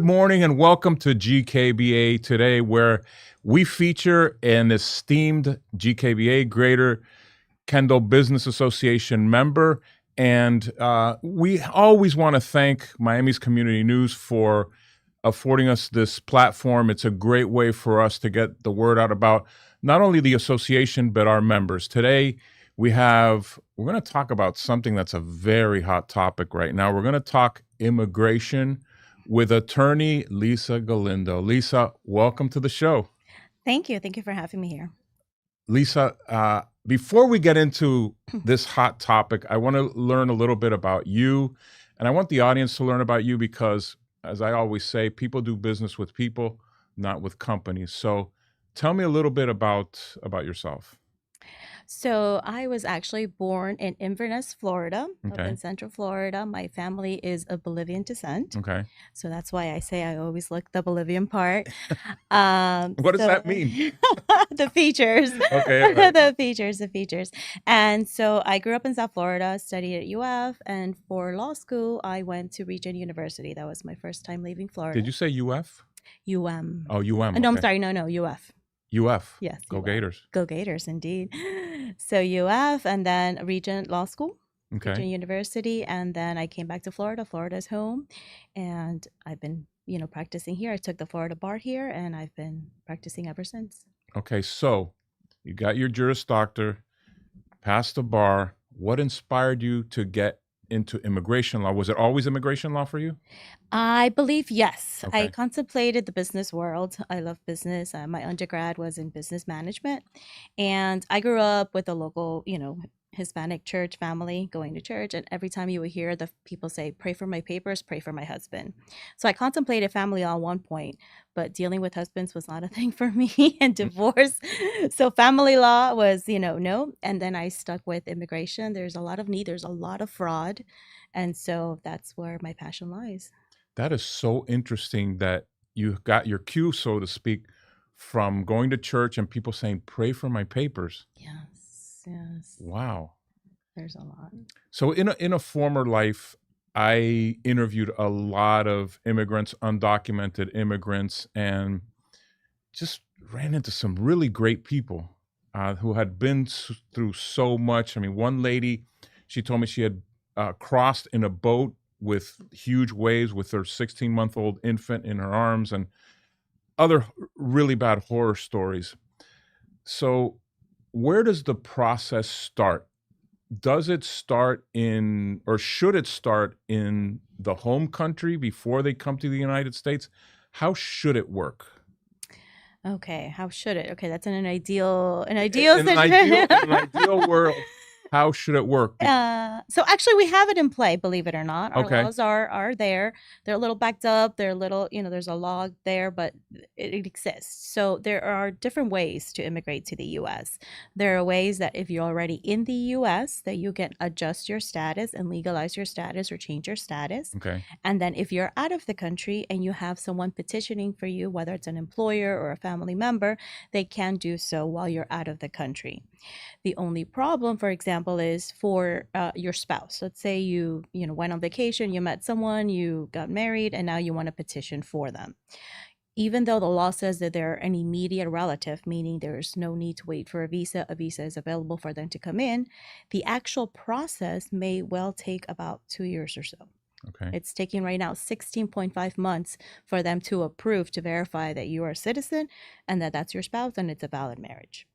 morning and welcome to GKBA today, where we feature an esteemed GKBA Greater Kendall Business Association member. And we always want to thank Miami's Community News for affording us this platform. It's a great way for us to get the word out about not only the association, but our members. Today, we're going to talk about something that's a very hot topic right now. We're going to talk immigration with attorney Liza Galindo. Liza, welcome to the show. Thank you. Thank you for having me here. Liza, before we get into this hot topic, I want to learn a little bit about you, and I want the audience to learn about you because, as I always say, people do business with people, not with companies. So tell me a little bit about yourself. So I was actually born in Inverness, Florida, up Okay. in Central Florida. My family is of Bolivian descent. Okay. So that's why I say I always look the Bolivian part. What does that mean? The features. Okay. Right. The features. And so I grew up in South Florida, studied at UF, and for law school, I went to Regent University. That was my first time leaving Florida. Did you say UF? UM. Oh, UM. No, I'm okay. sorry. No, UF. UF. Yes. Go UF. Gators. Go Gators, indeed. So UF and then Regent Law School, Okay. Regent University, and then I came back to Florida. Florida's home, and I've been, practicing here. I took the Florida bar here, and I've been practicing ever since. Okay, so you got your Juris Doctor, passed the bar. What inspired you to get into immigration law? Was it always immigration law for you? I believe yes. Okay. I contemplated the business world. I love business. My undergrad was in business management, and I grew up with a local, Hispanic church family, going to church, and every time you would hear the people say, "Pray for my papers, pray for my husband." So I contemplated family law at one point, but dealing with husbands was not a thing for me, and divorce. So family law was, no. And then I stuck with immigration. There's a lot of need. There's a lot of fraud, and so that's where my passion lies. That is so interesting that you got your cue, so to speak, from going to church and people saying, "Pray for my papers." Yes. Wow. There's a lot. So in a former life, I interviewed a lot of immigrants, undocumented immigrants, and just ran into some really great people who had been through so much. I mean, one lady, she told me she had crossed in a boat with huge waves with her 16-month-old infant in her arms, and other really bad horror stories. So where does the process start? Does it start in, or should it start in the home country before they come to the United States? How should it work? Okay, how should it? Okay, that's in an ideal In an ideal world, how should it work? So actually we have it in play, believe it or not. Our Okay. laws are there. They're a little backed up. They're a little, there's a log there, but it exists. So there are different ways to immigrate to the U.S. There are ways that if you're already in the U.S., that you can adjust your status and legalize your status or change your status. Okay. And then if you're out of the country and you have someone petitioning for you, whether it's an employer or a family member, they can do so while you're out of the country. The only problem, for example, is for your spouse. Let's say you went on vacation, you met someone, you got married, and now you want to petition for them. Even though the law says that they're an immediate relative, meaning there's no need to wait for a visa is available for them to come in, the actual process may well take about 2 years or so. Okay. It's taking right now 16.5 months for them to approve, to verify that you are a citizen and that that's your spouse and it's a valid marriage.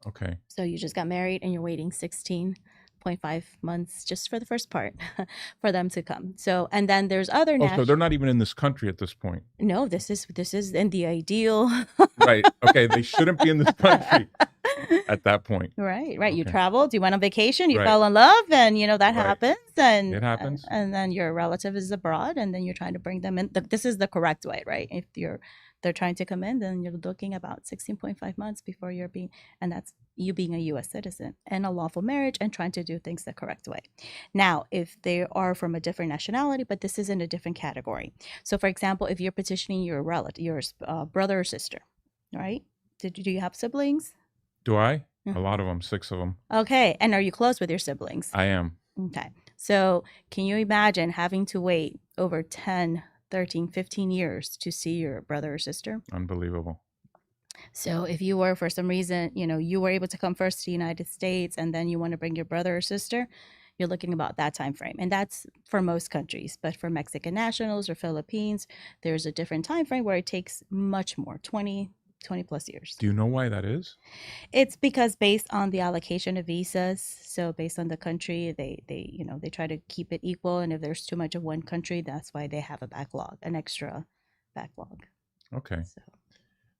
Okay. So you just got married and you're waiting 16.5 months just for the first part for them to come. So, and then there's other So they're not even in this country at this point. No, this is in the ideal. Right. Okay. They shouldn't be in this country at that point. Right. Okay. You traveled, you went on vacation, you Right. fell in love, and that Right. happens. And It happens. And then your relative is abroad, and then you're trying to bring them in. This is the correct way, right? If they're trying to come in, then you're looking about 16.5 months before and that's you being a U.S. citizen and a lawful marriage and trying to do things the correct way. Now, if they are from a different nationality, but this is in a different category. So, for example, if you're petitioning your relative, your brother or sister, right? Do you have siblings? Do I? Mhm. A lot of them, 6 of them. Okay. And are you close with your siblings? I am. Okay. So can you imagine having to wait over 10, 13, 15 years to see your brother or sister. Unbelievable. So if you were, for some reason, you were able to come first to the United States and then you want to bring your brother or sister, you're looking about that time frame. And that's for most countries. But for Mexican nationals or Philippines, there's a different time frame where it takes much more, 20 plus years. Do you know why that is? It's because based on the allocation of visas, so based on the country, they try to keep it equal. And if there's too much of one country, that's why they have a backlog, an extra backlog. Okay. So.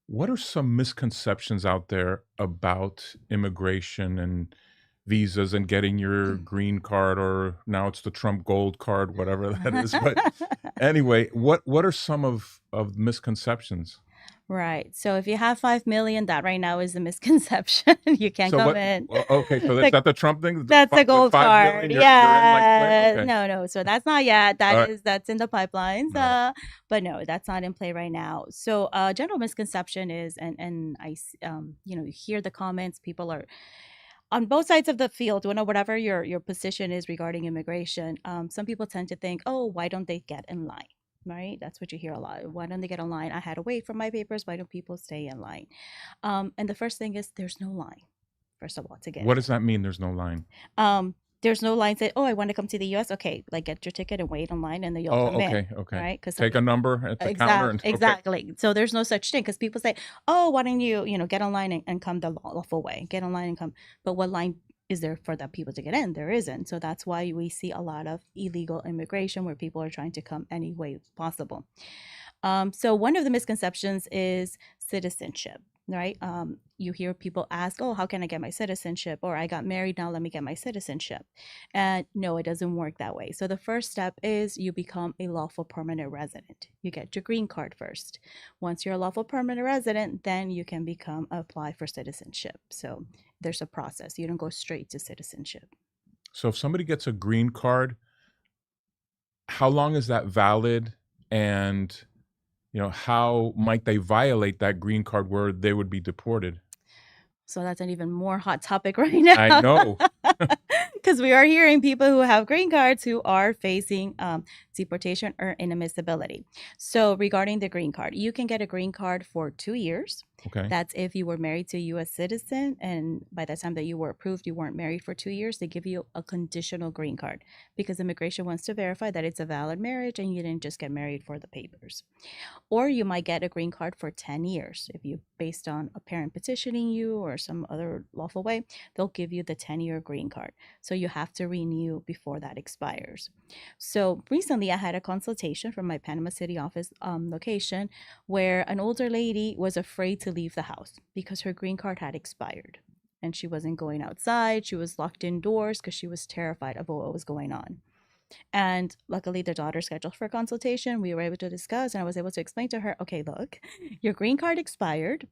What are some misconceptions out there about immigration and visas and getting your green card, or now it's the Trump gold card, whatever that is? But anyway, what are some of misconceptions? Right. So if you have 5 million, that right now is a misconception. You can't So come what? in. Okay, so is Like, that the Trump thing? that's a With gold 5 million, card. you're in like play. Yeah. Okay, No. So that's not yet. all right, That's in the pipelines. all right. But no, that's not in play right now. So general misconception is, and you hear the comments. People are on both sides of the field. Whatever your position is regarding immigration. Some people tend to think, oh, why don't they get in line? Right? That's what you hear a lot. Why don't they get in line? I had to wait for my papers. Why don't people stay in line? And the first thing is there's no line, first of all, to get What does that mean? There's no line. in. There's no line that, oh, I want to come to the US. Okay, like get your ticket and wait in line and then you'll Oh, come in. okay, okay. Right? Because some Take a people, number at the counter and okay. exactly. So there's no such thing because people say, oh, why don't you, get online and come the lawful way? Get online and come. But what line is there for the people to get in? There isn't. So that's why we see a lot of illegal immigration where people are trying to come any way possible. So one of the misconceptions is citizenship, right? You hear people ask, oh, how can I get my citizenship? Or I got married, now let me get my citizenship. And no, it doesn't work that way. So the first step is you become a lawful permanent resident. You get your green card first. Once you're a lawful permanent resident, then you can apply for citizenship. So there's a process. You don't go straight to citizenship. So if somebody gets a green card, how long is that valid? And how might they violate that green card where they would be deported? So that's an even more hot topic right I now. know. Because we are hearing people who have green cards who are facing deportation or inadmissibility. So regarding the green card, you can get a green card for 2 years. Okay. That's if you were married to a U.S. citizen, and by the time that you were approved, you weren't married for 2 years, they give you a conditional green card because immigration wants to verify that it's a valid marriage and you didn't just get married for the papers. Or you might get a green card for 10 years. If you, based on a parent petitioning you or some other lawful way, they'll give you the 10-year green card. So you have to renew before that expires. So recently I had a consultation from my Panama City office location where an older lady was afraid to leave the house because her green card had expired. And she wasn't going outside. She was locked indoors because she was terrified of what was going on. And luckily, the daughter scheduled for a consultation. We were able to discuss, and I was able to explain to her, okay, look, your green card expired,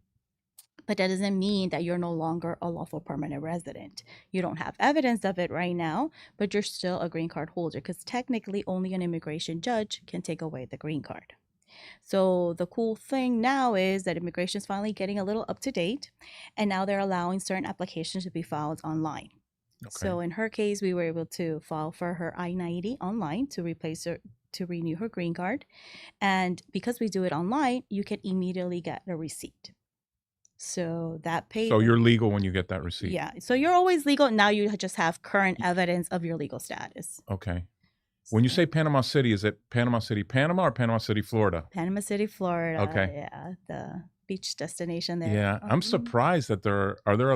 but that doesn't mean that you're no longer a lawful permanent resident. You don't have evidence of it right now, but you're still a green card holder because technically only an immigration judge can take away the green card. So the cool thing now is that immigration is finally getting a little up to date, and now they're allowing certain applications to be filed online. Okay. So in her case, we were able to file for her I-90 online to replace her, to renew her green card. And because we do it online, you can immediately get a receipt. So that So you're legal when you get that receipt. Yeah. So you're always legal. Now you just have current evidence of your legal status. Okay. When you say Panama City, is it Panama City, Panama, or Panama City, Florida? Panama City, Florida. Okay. Yeah. The beach destination there. Yeah. I'm surprised that are there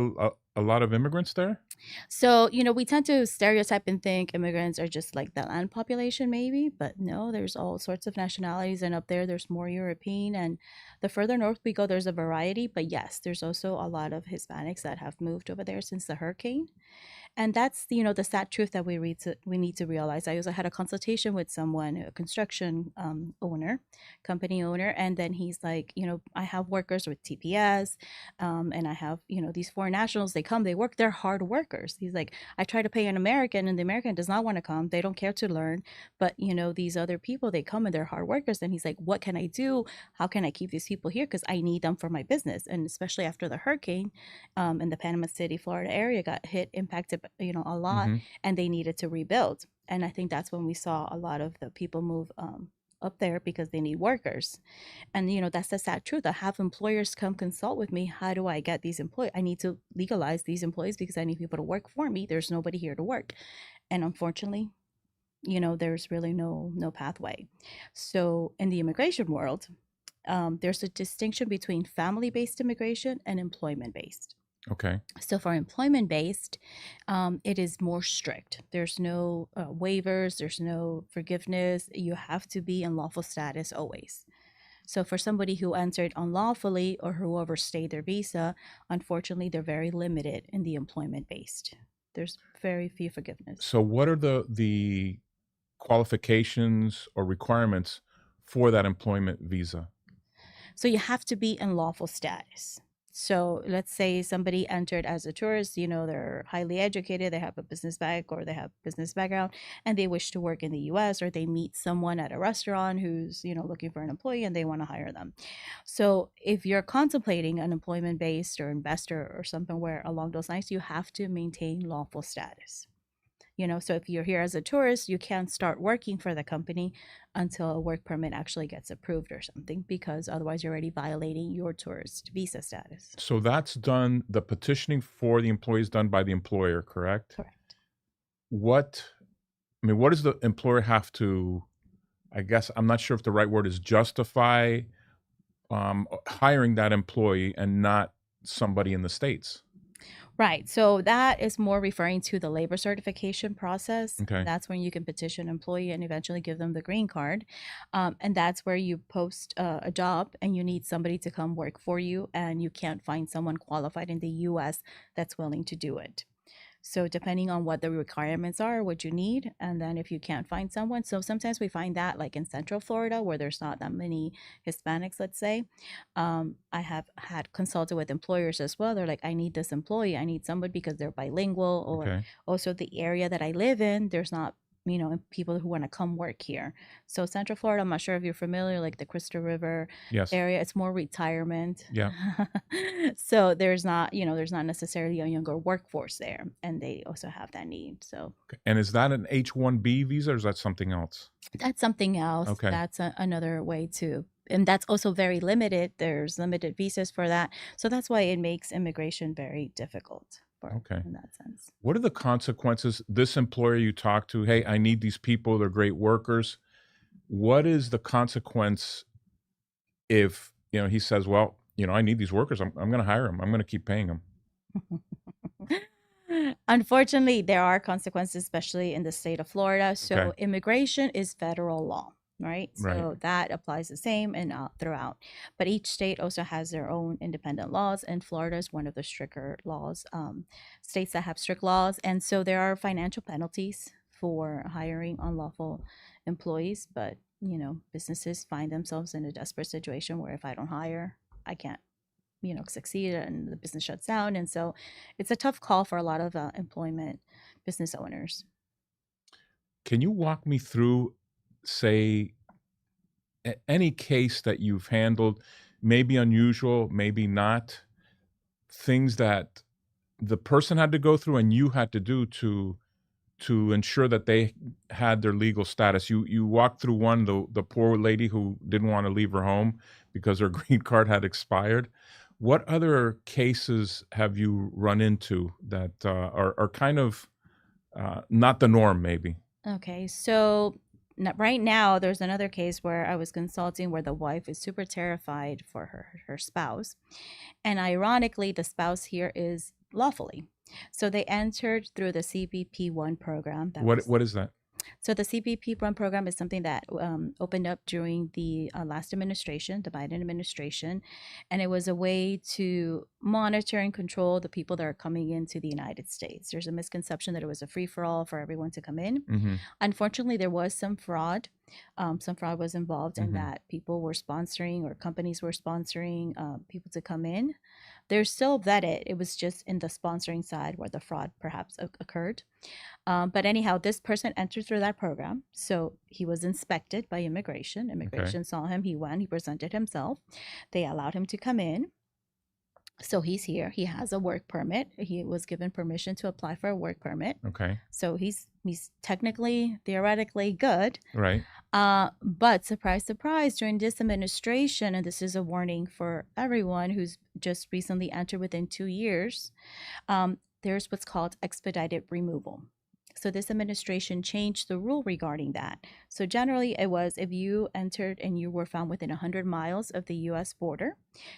a lot of immigrants there? So, we tend to stereotype and think immigrants are just like the land population, maybe, but no, there's all sorts of nationalities. And up there, there's more European. And the further north we go, there's a variety. But yes, there's also a lot of Hispanics that have moved over there since the hurricane. And that's, the sad truth that we need to realize. I also had a consultation with someone, a construction company owner, and then he's like, I have workers with TPS, and I have, these foreign nationals, they come, they work, they're hard workers. He's like, I try to pay an American and the American does not want to come. They don't care to learn. But, these other people, they come and they're hard workers. And he's like, what can I do? How can I keep these people here? Because I need them for my business. And especially after the hurricane, in the Panama City, Florida area got impacted, a lot, Mm-hmm. and they needed to rebuild. And I think that's when we saw a lot of the people move up there because they need workers. And that's the sad truth. I have employers come consult with me. How do I get these employees? I need to legalize these employees because I need people to work for me. There's nobody here to work. And unfortunately, there's really no pathway. So in the immigration world, there's a distinction between family-based immigration and employment-based. Okay. So for employment-based, it is more strict. There's no waivers. There's no forgiveness. You have to be in lawful status always. So for somebody who entered unlawfully or who overstayed their visa, unfortunately, they're very limited in the employment-based. There's very few forgiveness. So what are the qualifications or requirements for that employment visa? So you have to be in lawful status. So let's say somebody entered as a tourist, they're highly educated, they have a business bag or they have business background, and they wish to work in the US, or they meet someone at a restaurant who's, looking for an employee and they want to hire them. So if you're contemplating an employment based or investor or something where along those lines, you have to maintain lawful status. So if you're here as a tourist, you can't start working for the company until a work permit actually gets approved or something, because otherwise you're already violating your tourist visa status. So that's done, the petitioning for the employee is done by the employer, correct? Correct. What what does the employer have to, I guess, I'm not sure if the right word is justify hiring that employee and not somebody in the States? Right. So that is more referring to the labor certification process. Okay. That's when you can petition an employee and eventually give them the green card. And that's where you post a job and you need somebody to come work for you, and you can't find someone qualified in the US that's willing to do it. So depending on what the requirements are, what you need, and then if you can't find someone, so sometimes we find that like in Central Florida where there's not that many Hispanics, let's say. I have had consulted with employers as well. They're like, I need this employee, I need somebody because they're bilingual, or Okay. also the area that I live in, there's not people who want to come work here. So Central Florida, I'm not sure if you're familiar, like the Crystal River Yes. area, it's more retirement. Yeah. So there's not necessarily a younger workforce there, and they also have that need. So Okay. And is that an H-1B visa or is that something else? that's something else. Okay. That's another way to, and that's also very limited. There's limited visas for that. So that's why it makes immigration very difficult Okay. in that sense. What are the consequences? This employer you talk to, hey, I need these people, they're great workers. What is the consequence if, he says, well, I need these workers. I'm going to hire them. I'm going to keep paying them. Unfortunately, there are consequences, especially in the state of Florida. So Okay. immigration is federal law, right? Right. So that applies the same and throughout. But each state also has their own independent laws, and Florida is one of the stricter laws, states that have strict laws. And so there are financial penalties for hiring unlawful employees. But, businesses find themselves in a desperate situation where if I don't hire, I can't succeed, and the business shuts down. And so it's a tough call for a lot of employment business owners. Can you walk me through, say, any case that you've handled, maybe unusual, maybe not, things that the person had to go through and you had to do to ensure that they had their legal status? You walked through one, the poor lady who didn't want to leave her home because her green card had expired. What other cases have you run into that are kind of not the norm, maybe? Okay, so right now there's another case where I was consulting where the wife is super terrified for her spouse, and ironically the spouse here is lawfully. So they entered through the CBP1 program. What is that? So the CBP1 program is something that opened up during the last administration, the Biden administration, and it was a way to monitor and control the people that are coming into the United States. There's a misconception that it was a free-for-all for everyone to come in. Mm-hmm. Unfortunately, there was some fraud. Some fraud was involved in Mm-hmm. that people were sponsoring, or companies were sponsoring people to come in. They're still vetted. It was just in the sponsoring side where the fraud perhaps occurred. But anyhow, this person entered through that program. So he was inspected by immigration. Immigration saw him. He went. He presented himself. They allowed him to come in. So he's here. He has a work permit. He was given permission to apply for a work permit. Okay. So he's technically, theoretically good. Right. But surprise, surprise, during this administration, and this is a warning for everyone who's just recently entered within 2 years, there's what's called expedited removal. So this administration changed the rule regarding that. So generally, it was if you entered and you were found within 100 miles of the U.S. border,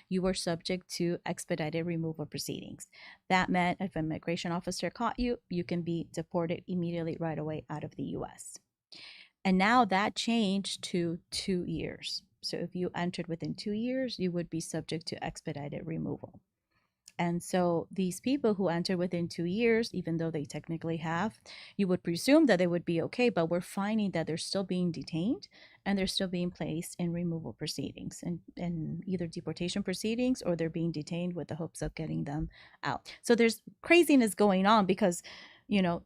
you were subject to expedited removal proceedings. That meant if an immigration officer caught you, you can be deported immediately right away out of the U.S. And now that changed to 2 years. So if you entered within 2 years, you would be subject to expedited removal. And so these people who enter within 2 years, even though they technically have, you would presume that they would be okay, but we're finding that they're still being detained and they're still being placed in removal proceedings and either deportation proceedings, or they're being detained with the hopes of getting them out. So there's craziness going on because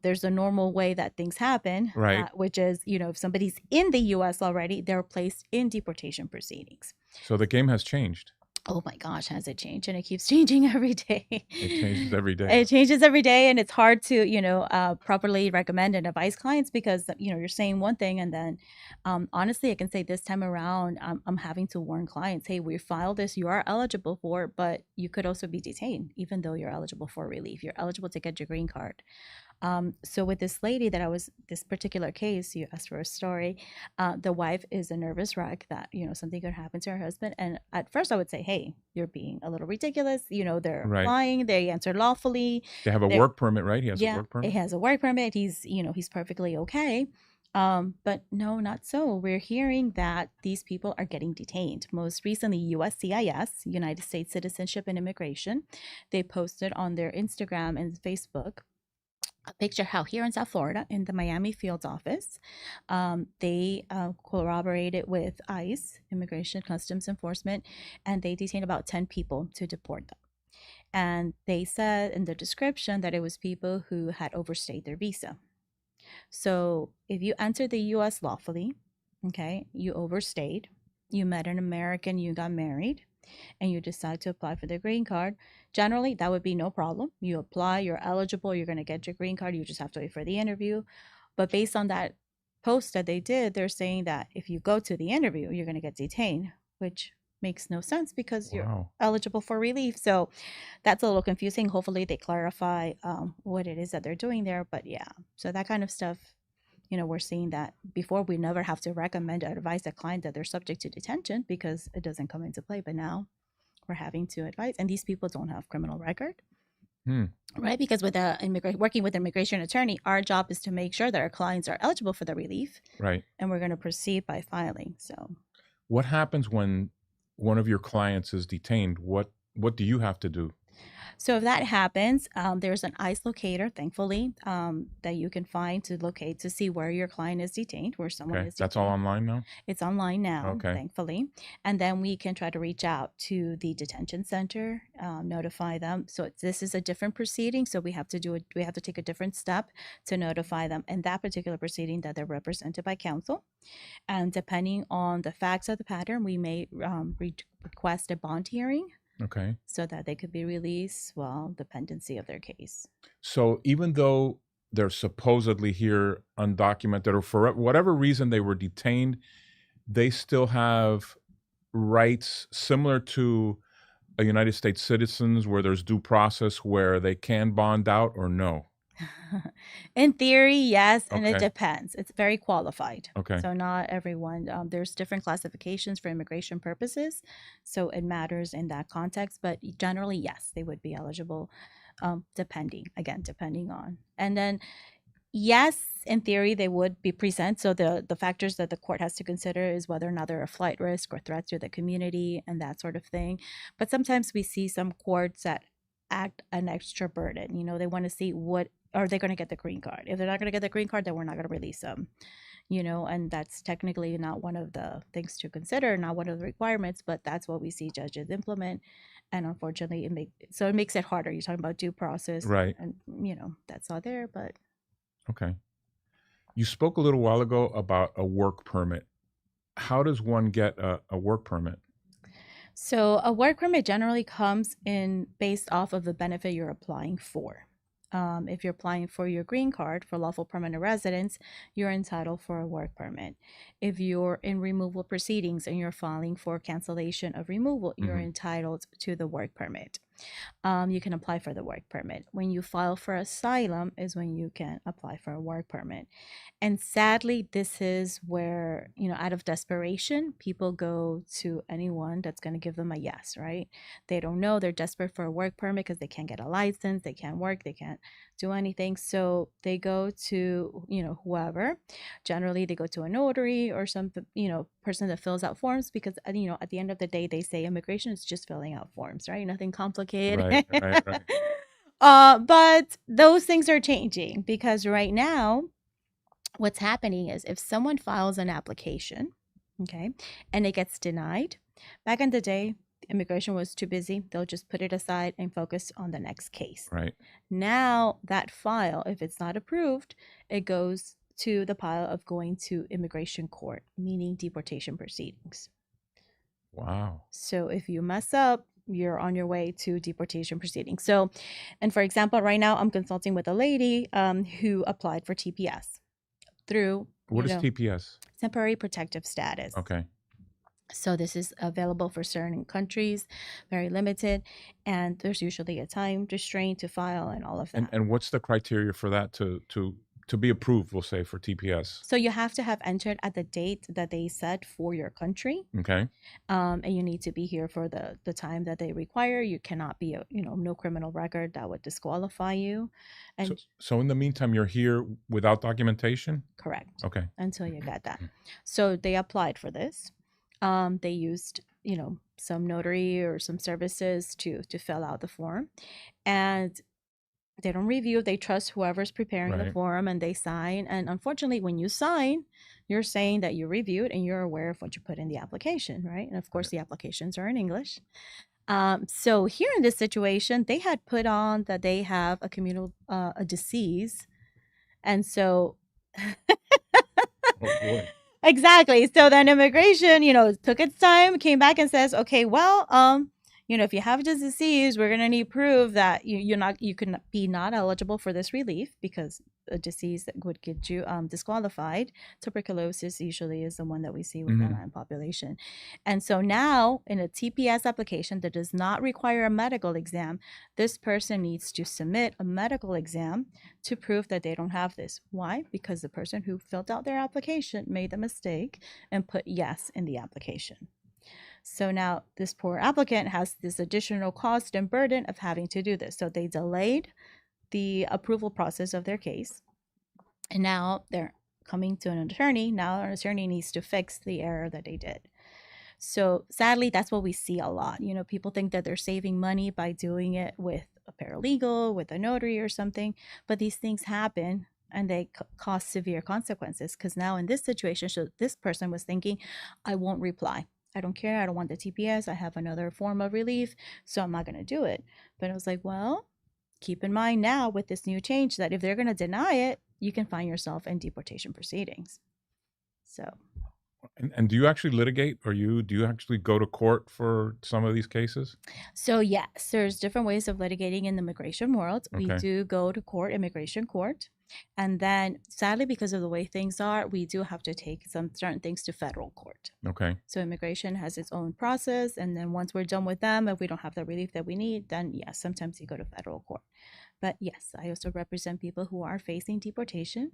there's a normal way that things happen, Right. which is, if somebody's in the US already, they're placed in deportation proceedings. So the game has changed. Oh my gosh, has it changed? And it keeps changing every day. It changes every day. It changes every day, and it's hard to, properly recommend and advise clients because, you're saying one thing, and then, honestly, I can say this time around, I'm having to warn clients, hey, we filed this, you are eligible for, but you could also be detained, even though you're eligible for relief. You're eligible to get your green card. So with this lady this particular case, you asked for a story. The wife is a nervous wreck that, something could happen to her husband. And at first I would say, hey, you're being a little ridiculous. They're Right. applying, they answered lawfully. They have a work permit, right? He has a Yeah, work it permit. has a work permit. He's perfectly okay. But no, not so. We're hearing that these people are getting detained. Most recently, USCIS, United States Citizenship and Immigration, they posted on their Instagram and Facebook a picture how here in South Florida, in the Miami field office, they collaborated with ICE, Immigration Customs Enforcement, and they detained about 10 people to deport them. And they said in the description that it was people who had overstayed their visa. So if you entered the US lawfully, okay, you overstayed, you met an American, you got married, and you decide to apply for the green card, generally that would be no problem. You apply, you're eligible, you're going to get your green card, you just have to wait for the interview. But based on that post that they did, they're saying that if you go to the interview, you're going to get detained, which makes no sense because you're Wow. eligible for relief. So that's a little confusing. Hopefully they clarify what it is that they're doing there. But yeah, so that kind of stuff, we're seeing that before we never have to recommend or advise a client that they're subject to detention because it doesn't come into play. But now we're having to advise, and these people don't have criminal record, right? Because with working with an immigration attorney, our job is to make sure that our clients are eligible for the relief, Right. and we're going to proceed by filing. So What happens when one of your clients is detained? What do you have to do? So if that happens, there's an ICE locator, thankfully, that you can find to locate to see where your client is detained, where someone Okay. is That's all detained. online now? It's online now, Okay. thankfully. And then we can try to reach out to the detention center, notify them. So this is a different proceeding. So we have to take a different step to notify them in that particular proceeding that they're represented by counsel. And depending on the facts of the pattern, we may request a bond hearing Okay. so that they could be released while the pendency of their case. So even though they're supposedly here undocumented or for whatever reason they were detained, they still have rights similar to a United States citizens where there's due process where they can bond out or no? In theory, yes, and it Okay. depends. It's very qualified. Okay. So not everyone. There's different classifications for immigration purposes, so it matters in that context. But generally, yes, they would be eligible, depending on. And then, yes, in theory, they would be present. So the factors that the court has to consider is whether or not they're a flight risk or threat to the community and that sort of thing. But sometimes we see some courts that act an extra burden. They want to see what are they going to get the green card. If they're not going to get the green card, then we're not going to release them. And that's technically not one of the things to consider, not one of the requirements, but that's what we see judges implement. And unfortunately, it makes it harder. You're talking about due process, Right. and that's all there. But Okay. You spoke a little while ago about a work permit. How does one get a work permit? so a work permit generally comes in based off of the benefit you're applying for. If you're applying for your green card for lawful permanent residence, you're entitled for a work permit. If you're in removal proceedings and you're filing for cancellation of removal, you're Hmm. entitled to the work permit. You can apply for the work permit. When you file for asylum is when you can apply for a work permit. And sadly, this is where, out of desperation, people go to anyone that's going to give them a yes, right? They don't know. They're desperate for a work permit because they can't get a license, they can't work, they can't do anything. So they go to, whoever. Generally, they go to a notary or some, person that fills out forms because, at the end of the day, they say immigration is just filling out forms, right? Nothing complicated. Right, right, right. But those things are changing because right now, what's happening is if someone files an application, okay, and it gets denied, back in the day, immigration was too busy. They'll just put it aside and focus on the next case. Right. Now, that file, if it's not approved, it goes to the pile of going to immigration court, meaning deportation proceedings. Wow. So if you mess up, you're on your way to deportation proceedings. So, and for example, right now I'm consulting with a lady who applied for TPS through, What is TPS? temporary protective status. Okay. So this is available for certain countries, very limited, and there's usually a time restraint to file and all of that. And what's the criteria for that to be approved, we'll say, for TPS? So you have to have entered at the date that they set for your country, Okay. and you need to be here for the time that they require. You cannot be no criminal record that would disqualify you, So, and so in the meantime, you're here without documentation? correct Okay. until you get that. So they applied for this. They used some notary or some services to fill out the form, and they don't review. They trust whoever's preparing the Right. form, and they sign. And unfortunately, when you sign, you're saying that you reviewed and you're aware of what you put in the application, right? And of course, the applications are in English. So here in this situation, they had put on that they have a communal a disease, and so Oh boy. exactly. So then immigration, took its time, came back and says, okay, well, if you have this disease, we're gonna need proof that you can be not eligible for this relief because a disease that would get you disqualified. Tuberculosis usually is the one that we see with the Mhm. Latin population. And so now in a TPS application that does not require a medical exam, this person needs to submit a medical exam to prove that they don't have this. Why? Because the person who filled out their application made the mistake and put yes in the application. So now this poor applicant has this additional cost and burden of having to do this. So they delayed the approval process of their case. And now they're coming to an attorney. Now an attorney needs to fix the error that they did. So sadly, that's what we see a lot. People think that they're saving money by doing it with a paralegal, with a notary or something, but these things happen and they cause severe consequences. Because now in this situation, so this person was thinking, I won't reply. I don't care. I don't want the TPS. I have another form of relief, so I'm not going to do it. But I was like, well, keep in mind now with this new change that if they're going to deny it, you can find yourself in deportation proceedings. So And do you actually litigate, or do you actually go to court for some of these cases? So yes, there's different ways of litigating in the immigration world. We Okay. do go to court, immigration court. And then sadly, because of the way things are, we do have to take some certain things to federal court. Okay. So immigration has its own process. And then once we're done with them, if we don't have the relief that we need, then yes, sometimes you go to federal court. But yes, I also represent people who are facing deportation.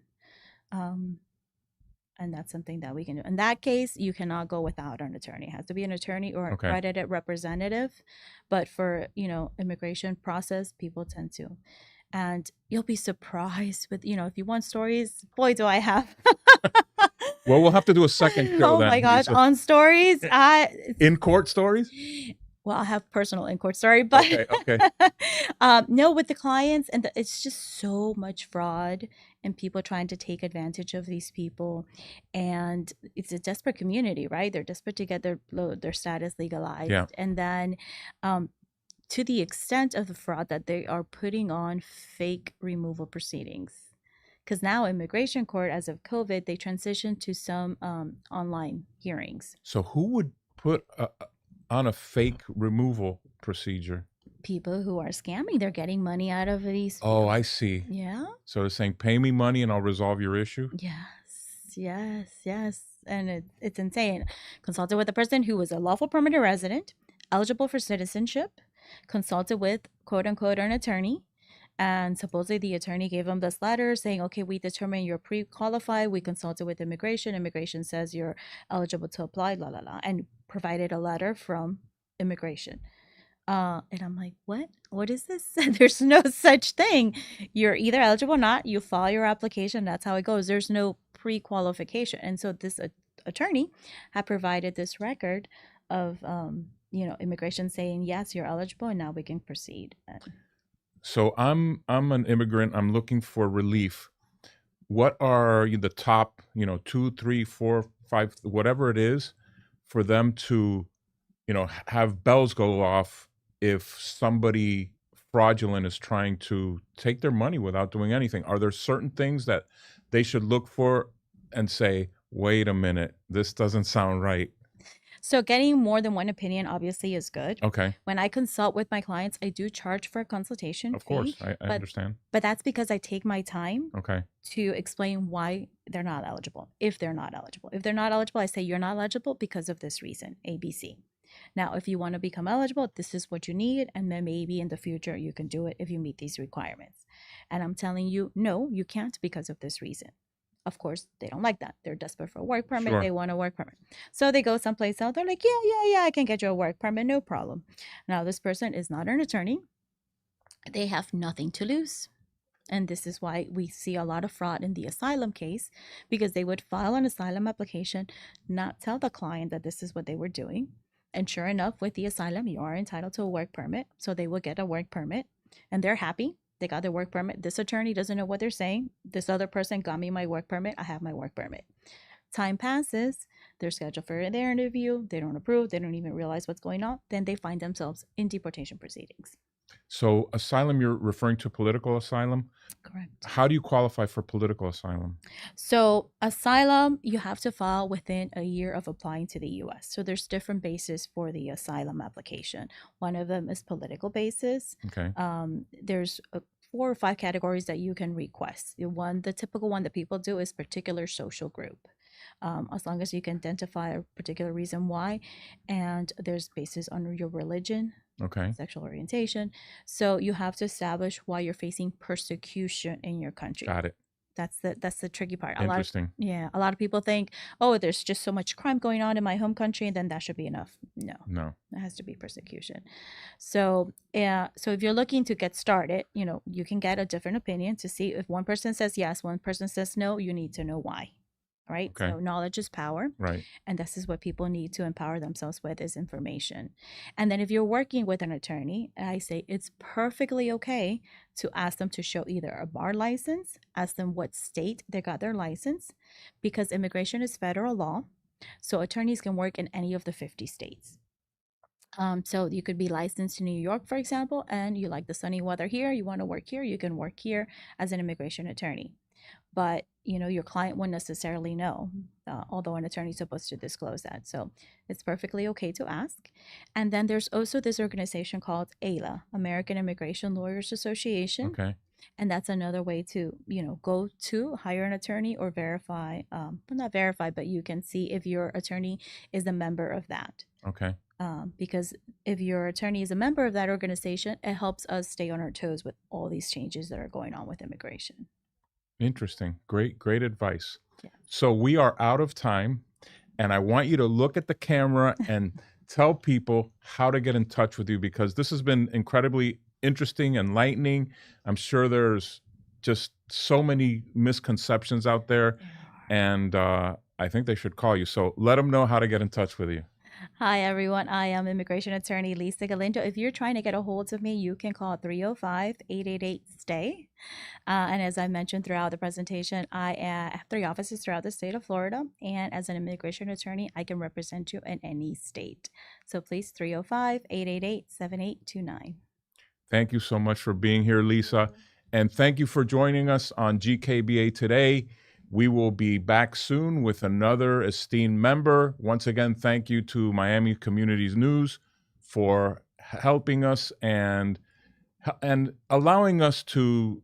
And that's something that we can do. In that case, you cannot go without an attorney. It has to be an attorney or Okay. accredited representative. But for, immigration process, people tend to. And you'll be surprised with, if you want stories, boy, do I have. Well, we'll have to do a second show Oh then. my gosh, Lisa. on stories, In court stories? well, I have personal in court story, but Okay. no, with the clients, and it's just so much fraud and people trying to take advantage of these people, and it's a desperate community, right? They're desperate to get their status legalized, Yeah. and then to the extent of the fraud that they are putting on fake removal proceedings. Because now immigration court, as of COVID, they transitioned to some online hearings. So who would put on a fake removal procedure? people who are scamming. They're getting money out of these. Oh, I see. Yeah. So they're saying, pay me money and I'll resolve your issue? Yes. And it's insane. Consulted with a person who was a lawful permanent resident, eligible for citizenship, consulted with quote unquote an attorney. And supposedly the attorney gave him this letter saying, okay, we determine you're pre-qualified. We consulted with immigration. Immigration says you're eligible to apply, la, la, la, and provided a letter from immigration. And I'm like, what? What is this? There's no such thing. You're either eligible or not. You file your application. That's how it goes. There's no pre-qualification. And so this attorney had provided this record of, immigration saying, yes, you're eligible, and now we can proceed. So I'm an immigrant. I'm looking for relief. What are the top, 2, 3, 4, 5, whatever it is, for them to, have bells go off if somebody fraudulent is trying to take their money without doing anything? Are there certain things that they should look for and say, wait a minute, this doesn't sound right? So getting more than one opinion obviously is good. Okay. When I consult with my clients, I do charge for a consultation Of fee. course, I understand. But that's because I take my time Okay. to explain why they're not eligible, if they're not eligible. If they're not eligible, I say you're not eligible because of this reason, ABC. Now, if you want to become eligible, this is what you need, and then maybe in the future you can do it if you meet these requirements. And I'm telling you, no, you can't because of this reason. Of course, they don't like that. They're desperate for a work permit. Sure. They want a work permit. So they go someplace else. They're like, yeah, I can get you a work permit, no problem. Now, this person is not an attorney. They have nothing to lose. And this is why we see a lot of fraud in the asylum case, because they would file an asylum application, not tell the client that this is what they were doing. And sure enough, with the asylum, you are entitled to a work permit. So they will get a work permit and they're happy. They got their work permit. This attorney doesn't know what they're saying. This other person got me my work permit. I have my work permit. Time passes. They're scheduled for their interview. They don't approve. They don't even realize what's going on. Then they find themselves in deportation proceedings. So asylum, you're referring to political asylum? Correct. How do you qualify for political asylum? So asylum, you have to file within a year of applying to the U.S. So there's different bases for the asylum application. One of them is political basis. Okay. There's 4 or 5 categories that you can request. The typical one that people do is particular social group. As long as you can identify a particular reason why, and there's basis on your religion, Okay. sexual orientation. So you have to establish why you're facing persecution in your country. Got it. That's the tricky part. Interesting. A lot of people think, oh, there's just so much crime going on in my home country, and then that should be enough. No, it has to be persecution. So if you're looking to get started, you can get a different opinion to see if one person says yes, one person says no. You need to know why. Right? Okay. So knowledge is power. Right. And this is what people need to empower themselves with, is information. And then if you're working with an attorney, I say it's perfectly okay to ask them to show either a bar license, ask them what state they got their license, because immigration is federal law. So attorneys can work in any of the 50 states. So you could be licensed in New York, for example, and you like the sunny weather here, you want to work here, you can work here as an immigration attorney. But your client wouldn't necessarily know, although an attorney is supposed to disclose that. So it's perfectly okay to ask. And then there's also this organization called AILA, American Immigration Lawyers Association. Okay. And that's another way to, go to hire an attorney or verify, well, not verify, but you can see if your attorney is a member of that. Okay. Because if your attorney is a member of that organization, it helps us stay on our toes with all these changes that are going on with immigration. Interesting. Great advice. Yeah. So we are out of time, and I want you to look at the camera and tell people how to get in touch with you, because this has been incredibly interesting, enlightening. I'm sure there's just so many misconceptions out there, and I think they should call you. So let them know how to get in touch with you. Hi, everyone. I am immigration attorney Liza Galindo. If you're trying to get a hold of me, you can call 305-888-STAY. And as I mentioned throughout the presentation, I have 3 offices throughout the state of Florida. And as an immigration attorney, I can represent you in any state. So please, 305-888-7829. Thank you so much for being here, Lisa. And thank you for joining us on GKBA today. We will be back soon with another esteemed member. Once again, thank you to Miami Communities News for helping us and allowing us to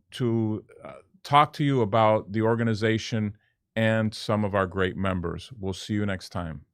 talk to you about the organization and some of our great members. We'll see you next time.